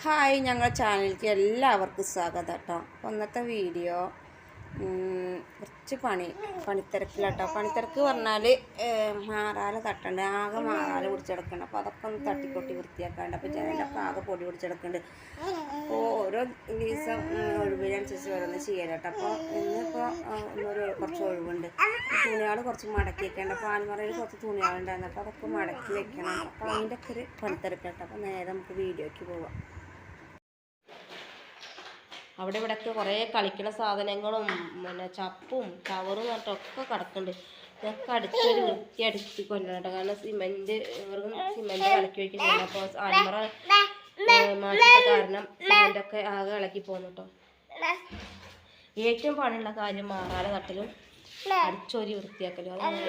Hi, ഞങ്ങളുടെ ചാനലിലേക്ക് എല്ലാവർക്കും സ്വാഗതം കേട്ടോ. ഇന്നത്തെ വീഡിയോ കുറച്ച് പണിത്തിരക്കിലാട്ടോ. പണിത്തിരക്ക് പറഞ്ഞാൽ മാറാല തട്ടുണ്ട്, ആകെ മാറാല പിടിച്ചെടുക്കുന്നുണ്ട്. അപ്പോൾ അതൊക്കെ ഒന്ന് തട്ടിക്കൊട്ടി വൃത്തിയാക്കാണ്ട്. അപ്പോൾ ജനലൊക്കെ ആകെ പൊടി പിടിച്ചെടുക്കുന്നുണ്ട്. അപ്പോൾ ഓരോ ദിവസം ഒഴിവിനനുസരിച്ച് ഓരോന്ന് ചെയ്യണം കേട്ടോ. അപ്പോൾ ഇന്നിപ്പോൾ കുറച്ച് ഒഴിവുണ്ട്. തുണികൾ കുറച്ച് മടക്കി വെക്കേണ്ട. അപ്പോൾ ആൽമറയിൽ കുറച്ച് തുണികളുണ്ടായിരുന്നു. അപ്പോൾ അതൊക്കെ മടക്കി വെക്കണം. അപ്പോൾ അതിൻ്റെ ഒക്കെ ഒരു പണിത്തിരക്ക് കേട്ടോ. അപ്പോൾ നേരെ നമുക്ക് വീഡിയോയ്ക്ക് പോവാം. അവിടെ ഇവിടെയൊക്കെ കുറേ കളിക്കുന്ന സാധനങ്ങളും പിന്നെ ചപ്പും കവറും ഒക്കെ കിടക്കുന്നുണ്ട്. ഇതൊക്കെ അടിച്ചൊരു വൃത്തി അടിച്ച് കൊല്ലണം കേട്ടോ. കാരണം സിമെൻറ്റ് ഇവർക്കും സിമെൻറ്റ് കളക്കി വയ്ക്കുന്നില്ല. അപ്പോൾ ആൽമറ മാറ്റിയ കാരണം സിമെൻറ്റൊക്കെ ആകെ ഇളക്കി പോകുന്നു കേട്ടോ. ഏറ്റവും പണിയുള്ള കാര്യം മാറാല തട്ടലും അടിച്ചൊരു വൃത്തിയാക്കലും. അത്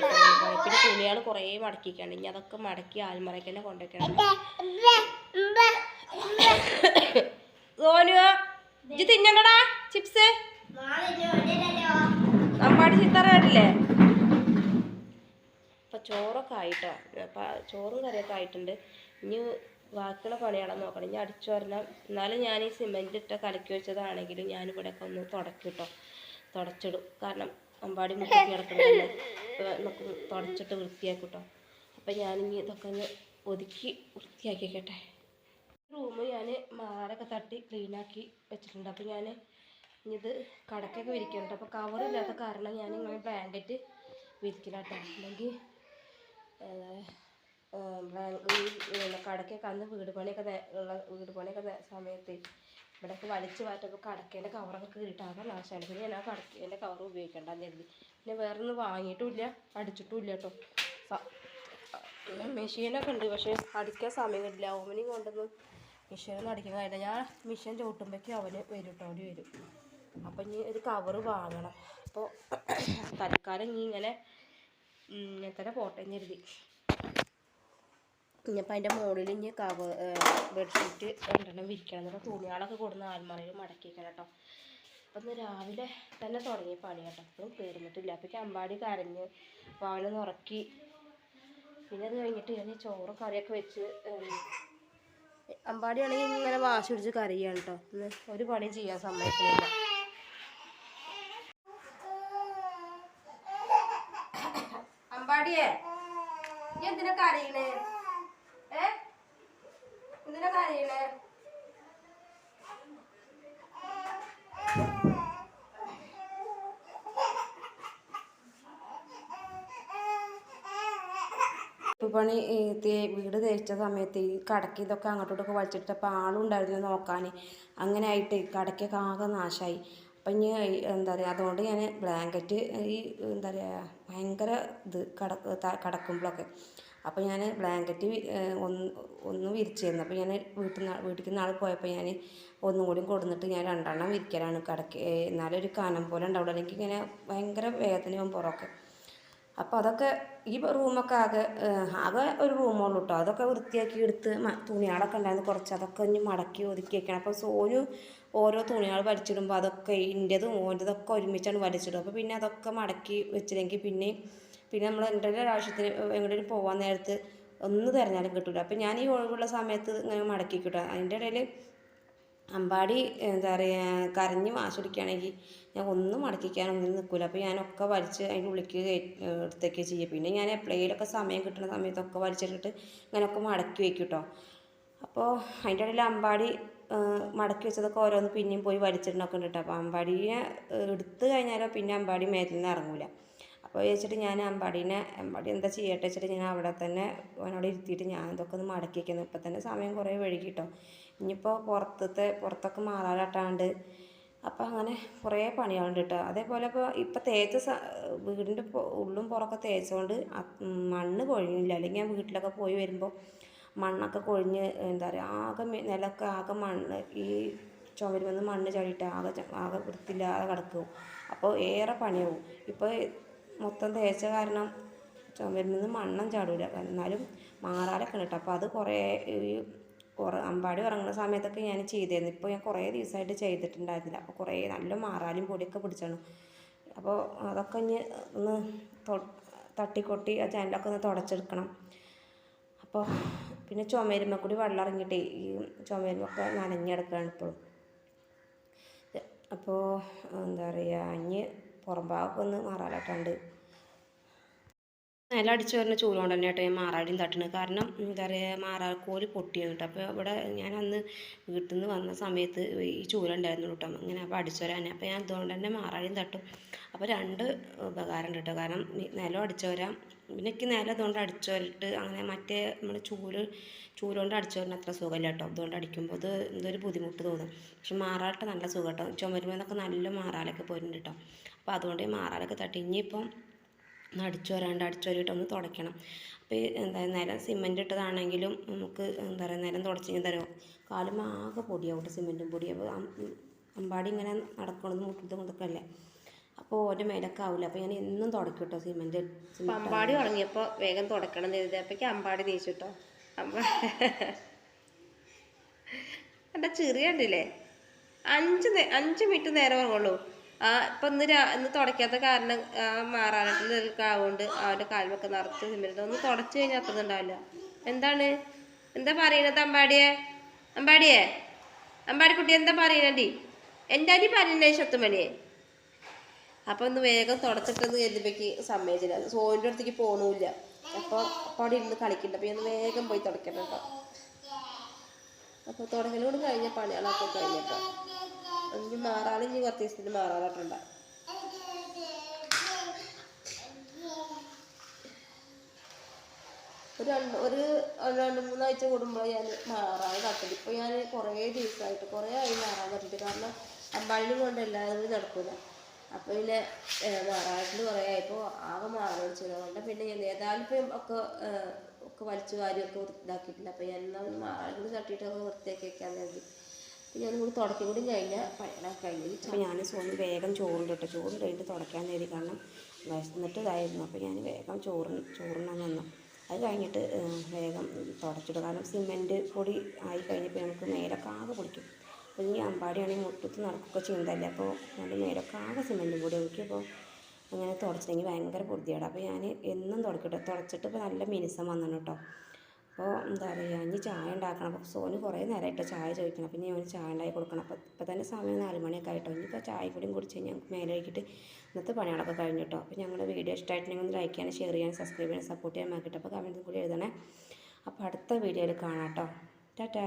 പിന്നെ തുണികൾ കുറേ മടക്കിക്കാണ്ട്. ഇനി അതൊക്കെ മടക്കി ആൽമറയ്ക്ക് തന്നെ കൊണ്ടുവയ്ക്കണം. സോനുവോ ഇജ്ജ് തിന്നണ്ടടാ ചിപ്സ്, അമ്പാടി ചിത്തറിയില്ലേ? അപ്പം ചോറൊക്കെ ആയിട്ടോ. ചോറും കറിയൊക്കെ ആയിട്ടുണ്ട്. ഇനി ബാക്കിയുള്ള പണിയാണെന്ന് നോക്കണം. ഇനി അടിച്ചു വരണം. എന്നാലും ഞാൻ ഈ സിമെൻറ്റ് ഇട്ട് കലക്കി വെച്ചതാണെങ്കിലും ഞാനിവിടെയൊക്കെ ഒന്ന് തുടച്ചിടും. കാരണം അമ്പാടി മുക്കി കിടക്കണമല്ലോ, നമുക്ക് തുടച്ചിട്ട് വൃത്തിയാക്കിട്ടോ. അപ്പം ഞാനിനി ഇതൊക്കെ ഒന്ന് ഒതുക്കി വൃത്തിയാക്കിക്കട്ടെ. റൂം ഞാൻ മാറൊക്കെ തട്ടി ക്ലീനാക്കി വെച്ചിട്ടുണ്ട്. അപ്പോൾ ഞാൻ ഇത് കടക്കൊക്കെ വിരിക്കുന്നുണ്ട്. അപ്പോൾ കവറില്ലാത്ത കാരണം ഞാൻ ഇങ്ങനെ ബ്ലാങ്കറ്റ് വിരിക്കലാട്ടോ. അല്ലെങ്കിൽ കടക്കൊക്കെ അന്ന് വീട് പണിയൊക്കെ സമയത്ത് ഇവിടെയൊക്കെ വലിച്ചു മാറ്റപ്പോൾ കടക്കേൻ്റെ കവറൊക്കെ കീറിയിട്ട് ആകെ നാശമാണ്. പിന്നെ ഞാൻ ആ കടക്കേൻ്റെ കവർ ഉപയോഗിക്കേണ്ടെന്ന് കരുതി. പിന്നെ വേറൊന്നും വാങ്ങിയിട്ടുമില്ല, അടിച്ചിട്ടുമില്ല കേട്ടോ. മെഷീനൊക്കെ ഉണ്ട്, പക്ഷേ അടിക്കാൻ സമയം കിട്ടില്ല. ഓവനിങ് കൊണ്ടൊന്നും മെഷീനൊന്നും അടിക്കാൻ കഴിയില്ല. ഞാൻ മെഷീൻ ചവിട്ടുമ്പോഴേക്കും അവന് വരും കേട്ടോ, അവന് വരും. അപ്പം ഇനി ഒരു കവറ് വാങ്ങണം. അപ്പോൾ തൽക്കാലം ഇനി ഇങ്ങനെ തന്നെ പോട്ടെ കരുതി. ഇനിയിപ്പോൾ അതിൻ്റെ മുകളിൽ ഇനി ബെഡ്ഷീറ്റ് രണ്ടെണ്ണം വിരിക്കണം. അപ്പോൾ തുണികളൊക്കെ കൊടുന്ന് ആൽമറയിൽ മടക്കി വെക്കണം കേട്ടോ. അപ്പം ഇന്ന് രാവിലെ തന്നെ തുടങ്ങിയ പണി കേട്ടോ. അപ്പോഴും തീർന്നിട്ടില്ല. അപ്പോൾ അമ്പാടി കരഞ്ഞ് അപ്പോൾ അവനൊന്ന് ഉറക്കി. പിന്നെ അത് കഴിഞ്ഞിട്ട് ഞാൻ ചോറ് കറിയൊക്കെ വെച്ച് അമ്പാടിയാണെങ്കിൽ ഇങ്ങനെ വാശി പിടിച്ച് കരയാണ് കേട്ടോ. ഇന്ന് ഒരു പണിയും ചെയ്യാൻ സമ്മതിക്കുന്നില്ല. അമ്പാടിയെ എന്തിനാ കരയണേ? എന്തിനാ കരയണേ? പണി വീട് തേച്ച സമയത്ത് ഈ കടക്ക് ഇതൊക്കെ അങ്ങോട്ടോട്ടൊക്കെ വലിച്ചിട്ടപ്പോൾ ആളും ഉണ്ടായിരുന്നു നോക്കാൻ. അങ്ങനെ ആയിട്ട് കടക്കൊക്കെ ആകെ നാശമായി. അപ്പം ഇനി എന്താ പറയുക, അതുകൊണ്ട് ഞാൻ ബ്ലാങ്കറ്റ് ഈ എന്താ പറയുക ഭയങ്കര ഇത് കടക്കുമ്പോഴൊക്കെ അപ്പോൾ ഞാൻ ബ്ലാങ്കറ്റ് ഒന്ന് വിരിച്ചിരുന്നു. അപ്പോൾ ഞാൻ വീട്ടിൽ നാളെ പോയപ്പോൾ ഞാൻ ഒന്നും കൂടി കൊടുന്നിട്ട് ഞാൻ രണ്ടെണ്ണം വിരിക്കലാണ് കടക്ക്. എന്നാലും ഒരു കനം പോലെ ഉണ്ടാവില്ല, അല്ലെങ്കിൽ ഇങ്ങനെ ഭയങ്കര വേദനയും പുറമൊക്കെ. അപ്പോൾ അതൊക്കെ ഈ റൂമൊക്കെ ആകെ ഒരു റൂമുള്ളൂ കേട്ടോ. അതൊക്കെ വൃത്തിയാക്കി എടുത്ത് തുണികളൊക്കെ ഉണ്ടായിരുന്നു കുറച്ച്, അതൊക്കെ ഇനി മടക്കി ഒതുക്കി വെക്കണം. അപ്പോൾ സോനു ഓരോ തുണികൾ വലിച്ചിടുമ്പോൾ അതൊക്കെ ഇൻ്റെതും ഓൻ്റെതൊക്കെ ഒരുമിച്ചാണ് വലിച്ചിടും. അപ്പോൾ പിന്നെ അതൊക്കെ മടക്കി വെച്ചില്ലെങ്കിൽ പിന്നെ നമ്മൾ എന്തെങ്കിലും ആവശ്യത്തിന് എങ്ങോട്ടും പോകാൻ നേരത്ത് ഒന്ന് തിരഞ്ഞാലും കിട്ടില്ല. അപ്പോൾ ഞാൻ ഈ ഒഴിവുള്ള സമയത്ത് ഇങ്ങനെ മടക്കി കിട്ടുക. അതിൻ്റെ ഇടയിൽ അമ്പാടി എന്താ പറയുക കരഞ്ഞ് വാശിടിക്കുകയാണെങ്കിൽ ഞാൻ ഒന്നും മടക്കിക്കാനൊന്നും നിൽക്കില്ല. അപ്പോൾ ഞാനൊക്കെ വലിച്ച് അതിൻ്റെ ഉള്ളിലേക്ക് എടുത്തൊക്കെ ചെയ്യുക. പിന്നെ ഞാൻ എപ്പോഴേലൊക്കെ സമയം കിട്ടുന്ന സമയത്തൊക്കെ വലിച്ചിട്ടിട്ട് ഇങ്ങനെയൊക്കെ മടക്കി വയ്ക്കും കേട്ടോ. അപ്പോൾ അതിൻ്റെ ഇടയിൽ അമ്പാടി മടക്കി വെച്ചതൊക്കെ ഓരോന്ന് പിന്നെയും പോയി വലിച്ചിടണമൊക്കെ ഉണ്ട് കേട്ടോ. അപ്പോൾ അമ്പാടിനെ എടുത്തു കഴിഞ്ഞാലോ പിന്നെ അമ്പാടി മേലിൽ നിന്ന് ഇറങ്ങില്ല. അപ്പോൾ വെച്ചിട്ട് ഞാൻ അമ്പാടി എന്താ ചെയ്യട്ടെ വെച്ചിട്ട് ഞാൻ അവിടെ തന്നെ അവനോട് ഇരുത്തിയിട്ട് ഞാൻ ഇതൊക്കെ ഒന്ന് മടക്കി വയ്ക്കുന്നു. ഇപ്പം തന്നെ സമയം കുറേ വഴുകി കേട്ടോ. ഇനിയിപ്പോൾ പുറത്തൊക്കെ മാറാലാട്ടാണ്ട്. അപ്പോൾ അങ്ങനെ കുറേ പണികളുണ്ട് കേട്ടോ. അതേപോലെ ഇപ്പോൾ തേച്ച വീടിൻ്റെ ഉള്ളും പുറമൊക്കെ തേച്ചുകൊണ്ട് മണ്ണ് കൊഴിഞ്ഞില്ല. അല്ലെങ്കിൽ ഞാൻ വീട്ടിലൊക്കെ പോയി വരുമ്പോൾ മണ്ണൊക്കെ കൊഴിഞ്ഞ് എന്താ പറയുക ആകെ നിലമൊക്കെ ആകെ മണ്ണ് ഈ ചുമരുമെന്ന് മണ്ണ് ചാടിയിട്ട് ആകെ വൃത്തിയില്ലാതെ കിടക്കും. അപ്പോൾ ഏറെ പണിയാവും. ഇപ്പോൾ മൊത്തം തേച്ച കാരണം ചുമരുമെന്ന് മണ്ണും ചാടില്ല. എന്നാലും മാറാലൊക്കെ ഉണ്ട് കേട്ടോ. അപ്പോൾ അത് കുറേ അമ്പാടി ഉറങ്ങുന്ന സമയത്തൊക്കെ ഞാൻ ചെയ്തിരുന്നു. ഇപ്പോൾ ഞാൻ കുറേ ദിവസമായിട്ട് ചെയ്തിട്ടുണ്ടായിരുന്നില്ല. അപ്പോൾ കുറേ നല്ല മാറാലും പൊടിയൊക്കെ പിടിച്ചാണ്. അപ്പോൾ അതൊക്കെ ഇനി ഒന്ന് തട്ടിക്കൊട്ടി ആ ജനലൊക്കെ ഒന്ന് തുടച്ചെടുക്കണം. അപ്പോൾ പിന്നെ ചുമരുമ്മ കൂടി വെള്ളം ഇറങ്ങിയിട്ട് ഈ ചുമരുമൊക്കെ നനഞ്ഞെടുക്കുകയാണ് ഇപ്പോഴും. അപ്പോൾ എന്താ പറയുക, ഇനി പുറം ഭാഗമൊക്കെ ഒന്ന് മാറാലാട്ടാണ്ട് നിലം അടിച്ച് വരുന്ന ചൂല് കൊണ്ട് തന്നെ കേട്ടോ ഞാൻ മാറാടിയും തട്ടുന്നത്. കാരണം എന്താ പറയുക, മാറാക്കോല് പൊട്ടിയിരുന്നു കേട്ടോ. അപ്പോൾ ഇവിടെ ഞാൻ അന്ന് വീട്ടിൽ നിന്ന് വന്ന സമയത്ത് ഈ ചൂലുണ്ടായിരുന്നു കേട്ടോ ഇങ്ങനെ. അപ്പോൾ അടിച്ചു വരാൻ, അപ്പോൾ ഞാൻ അതുകൊണ്ട് തന്നെ മാറാടിയും തട്ടും. അപ്പോൾ 2 ഉപകാരം ഉണ്ട് കേട്ടോ. കാരണം നിലം അടിച്ചു വരാം, പിന്നെ എനിക്ക് നിലം അതുകൊണ്ട് അടിച്ചു വരിട്ട് അങ്ങനെ മറ്റേ നമ്മൾ ചൂലുകൊണ്ട് അടിച്ചു വരുന്ന അത്ര സുഖമില്ല കേട്ടോ. അതുകൊണ്ട് അടിക്കുമ്പോൾ അത് എന്തൊരു ബുദ്ധിമുട്ട് തോന്നും. പക്ഷെ മാറാട്ട് നല്ല സുഖം കേട്ടോ. ചുമരുമെന്നൊക്കെ നല്ല മാറാലൊക്കെ പോയിട്ടുണ്ട് കേട്ടോ. അപ്പോൾ അതുകൊണ്ട് മാറാലൊക്കെ തട്ടി ഇനിയിപ്പം ഒന്ന് അടിച്ചു വരിയിട്ട് ഒന്ന് തുടയ്ക്കണം. അപ്പോൾ എന്താ നിലം സിമെൻറ്റ് ഇട്ടതാണെങ്കിലും നമുക്ക് എന്താ പറയുക, നിലം തുടച്ചെങ്കിൽ തരുമോ കാലും ആകെ പൊടിയാവും, സിമെൻറ്റും പൊടി. അപ്പോൾ അമ്പാടി ഇങ്ങനെ നടക്കണത് മുട്ടൊക്കെ അല്ലേ, അപ്പോൾ ഓൻ്റെ മേലൊക്കെ ആവില്ല. അപ്പോൾ ഞാൻ എന്നും തുടയ്ക്കും കേട്ടോ സിമെൻറ്റ്. അമ്പാടി ഉറങ്ങിയപ്പോൾ വേഗം തുടക്കണം എന്ന് കരുതി അപ്പോഴേക്കും അമ്പാടി തേച്ചു കേട്ടോ. എൻ്റെ ചെറിയ ഉണ്ടല്ലേ 5 മിനിറ്റ് നേരം ഉറങ്ങുള്ളൂ. ഇപ്പം ഇന്ന് തുടയ്ക്കാത്ത കാരണം മാറാനായിട്ടുള്ളതുകൊണ്ട് അവൻ്റെ കാൽമൊക്കെ നിറച്ച് സിമെൻറ്റ് ഒന്ന് തുടച്ച് കഴിഞ്ഞാൽ അത്ര ഉണ്ടാവില്ല. എന്താ പറയണത് അമ്പാടി കുട്ടി എന്താ പറയണി? എൻ്റെ അടി പറയുന്നേ ശത്തുമണിയെ. അപ്പോൾ ഒന്ന് വേഗം തുടച്ചിട്ടെന്ന് കരുതിയപ്പോഴേക്ക് സമ്മതിച്ചില്ല. സോനിൻ്റെ അടുത്തേക്ക് പോകണമില്ല. അപ്പോൾ അവിടെ ഇരുന്ന് കളിക്കുന്നുണ്ട്. അപ്പോൾ ഞാൻ വേഗം പോയി തുടക്കണം കേട്ടോ. അപ്പോൾ തുടക്കലോട് കഴിഞ്ഞ പണികളൊക്കെ കഴിഞ്ഞിട്ടോ. ഇനി മാറാനും ഇനി കുറച്ച് ദിവസത്തിന് മാറാനായിട്ടുണ്ട്. ഒരു 2-3 ആഴ്ച കൂടുമ്പോൾ ഞാൻ മാറാൻ തട്ടില്ല. ഇപ്പോൾ ഞാൻ കുറേ ദിവസമായിട്ട് കുറേ ആയി മാറാൻ തട്ടിട്ട്. കാരണം അമ്പാടിനും കൊണ്ട് എല്ലാവരും നടക്കില്ല. അപ്പോൾ പിന്നെ മാറാനായിട്ട് കുറേ ആയപ്പോൾ ആകെ മാറിച്ചത് കൊണ്ട് പിന്നെ ഞാൻ ഏതായാലും ഇപ്പം ഒക്കെ വലിച്ചു വാരിയൊക്കെ ഇതാക്കിയിട്ടില്ല. അപ്പോൾ ഞാൻ മാറാൻ കൂടി തട്ടിയിട്ടൊക്കെ വൃത്തിയാക്കി വെക്കാൻ കരുതി. ഞാൻ കൂടി തുടക്കം കൂടി കഴിഞ്ഞാൽ പഴയതൊക്കെ കഴിഞ്ഞു. അപ്പോൾ ഞാൻ സോന് വേഗം ചോറുണ്ട് കേട്ടോ. ചോറ് കഴിഞ്ഞിട്ട് തുടയ്ക്കാൻ കയറി, കാരണം വിശന്നിട്ട് ഇതായിരുന്നു. അപ്പോൾ ഞാൻ വേഗം ചോറിനാൻ നിന്നു. അത് കഴിഞ്ഞിട്ട് വേഗം തുടച്ചിട്ടു. കാരണം സിമെൻറ്റ് പൊടി ആയി കഴിഞ്ഞപ്പോൾ നമുക്ക് മേലൊക്കെ ആകെ പൊടിക്കും. അപ്പോൾ ഈ അമ്പാടിയാണെങ്കിൽ മുറ്റത്ത് നടക്കുകയൊക്കെ ചെയ്യുന്നതല്ലേ, അപ്പോൾ എൻ്റെ മേലൊക്കെ ആകെ സിമെൻറ്റ് പൊടി. എനിക്കിപ്പോൾ അങ്ങനെ തുടച്ചിട്ടെങ്കിൽ ഭയങ്കര പൊടിയാണ്. അപ്പോൾ ഞാൻ എന്നും തുടക്കട്ടെ. തുടച്ചിട്ട് ഇപ്പോൾ നല്ല മിനുസം വന്നു കേട്ടോ. അപ്പോൾ എന്താ പറയുക, ഇനി ചായ ഉണ്ടാക്കണം. അപ്പോൾ സോന് കുറേ നേരമായിട്ട് ചായ ചോദിക്കണം. പിന്നെ ഞാൻ ചായ ഉണ്ടാക്കി കൊടുക്കണം. അപ്പോൾ ഇപ്പോൾ തന്നെ സമയം 4 മണിയൊക്കെ ആയിട്ടോ. ഇനിയിപ്പോൾ ചായ കൂടിയും കുടിച്ച് കഴിഞ്ഞാൽ മേലെ കഴിക്കിട്ട് ഇന്നത്തെ പണികളൊക്കെ കഴിഞ്ഞു കേട്ടോ. അപ്പോൾ ഞങ്ങളുടെ വീഡിയോ ഇഷ്ടമായിട്ടുണ്ടെങ്കിൽ ഒന്ന് ലൈക്ക് ചെയ്യാനും ഷെയർ ചെയ്യാനും സബ്സ്ക്രൈബ് ചെയ്യാനും സപ്പോർട്ട് ചെയ്യാൻ മാക്കിയിട്ട്. അപ്പോൾ കമൻറ്റും കൂടി എഴുതണേ. അപ്പോൾ അടുത്ത വീഡിയോയിൽ കാണാം കേട്ടോ. ടാറ്റാ.